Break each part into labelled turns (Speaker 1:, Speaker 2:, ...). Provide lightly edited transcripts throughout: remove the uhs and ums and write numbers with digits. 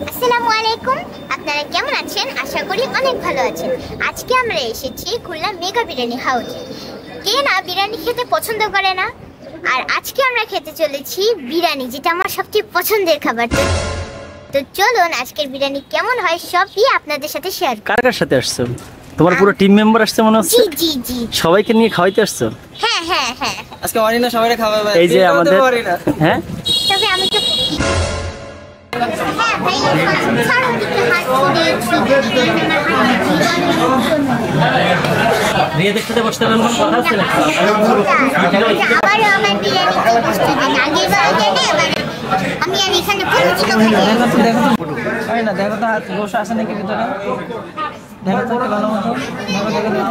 Speaker 1: আসসালামু আলাইকুম, আপনারা কেমন আছেন? আশা করি অনেক ভালো আছেন। আজকে আমরা এসেছি খুলনা মেগা বিরিয়ানি হাউসে। কে না বিরিয়ানি খেতে পছন্দ করে না? আর আজকে আমরা খেতে চলেছি বিরিয়ানি, যেটা আমার সবচেয়ে পছন্দের খাবার। তো চলুন আজকের বিরিয়ানি কেমন হয় সবই আপনাদের সাথে শেয়ার করি।
Speaker 2: কার কার সাথে আসছো? তোমার পুরো টিম মেম্বার আসছে মনে হচ্ছে।
Speaker 1: জি জি জি,
Speaker 2: সবাইকে নিয়ে খাওয়াইতে আসছো?
Speaker 1: হ্যাঁ হ্যাঁ হ্যাঁ।
Speaker 3: আজকে অরিনা সবাইকে খাওয়াবে।
Speaker 2: এই যে আমাদের, হ্যাঁ
Speaker 1: তবে আমি তো হ্যাঁ ভাই, ছাড়ো দিকে হাত দিয়েছি।
Speaker 2: রিয়া দেখতে বসতে পারলাম, কোনো কথা হচ্ছে না।
Speaker 1: আবারও আমার বিরিয়ানিতে বসতে দিন। আগের বার জানে আমি আর এখানে পুরো খাই
Speaker 3: না। দেখো তো হাত বসে আছে নাকি ভিতরে? দেখো তো ভালো মতো।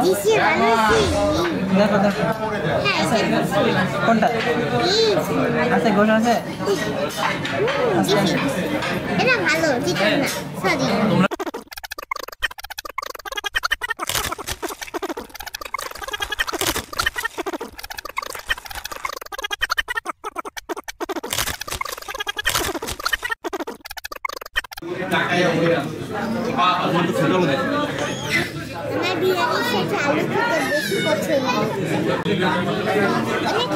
Speaker 1: দিছি বানাইছি।
Speaker 3: দেখো দেখো
Speaker 1: হ্যাঁ
Speaker 3: কোনটা আছে? গোশ আছে?
Speaker 1: এটা ভালো চিকেন না, সরি। আমার বিরিয়ানির সাথে আলু খেতে বেশি পছন্দ, অনেক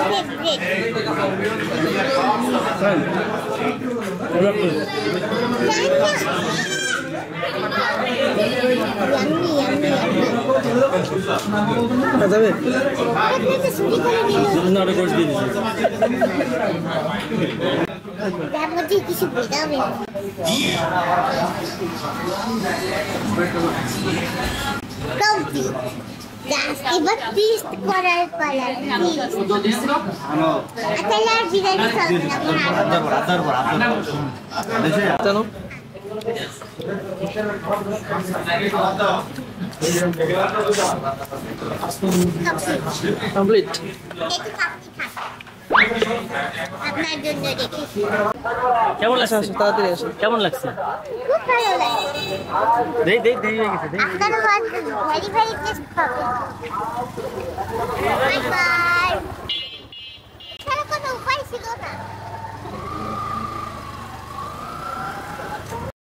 Speaker 1: তার মধ্যে কিছু বেদাবে এবার টেস্ট করার পালা। তাহলে আর বিরিয়ানি চলবে না।
Speaker 3: কমপ্লিট।
Speaker 1: আপনার জন্য রেখেছি।
Speaker 2: কেমন লাগছে?
Speaker 3: তাড়াতাড়ি আসো।
Speaker 2: কেমন লাগছে?
Speaker 1: খুব ভালো লাগছে।
Speaker 2: দেই হয়ে গেছে।
Speaker 1: আপনারও ভেরি ভেরি টেস্ট হবে। Bye bye. কোনো উপায় ছিল না।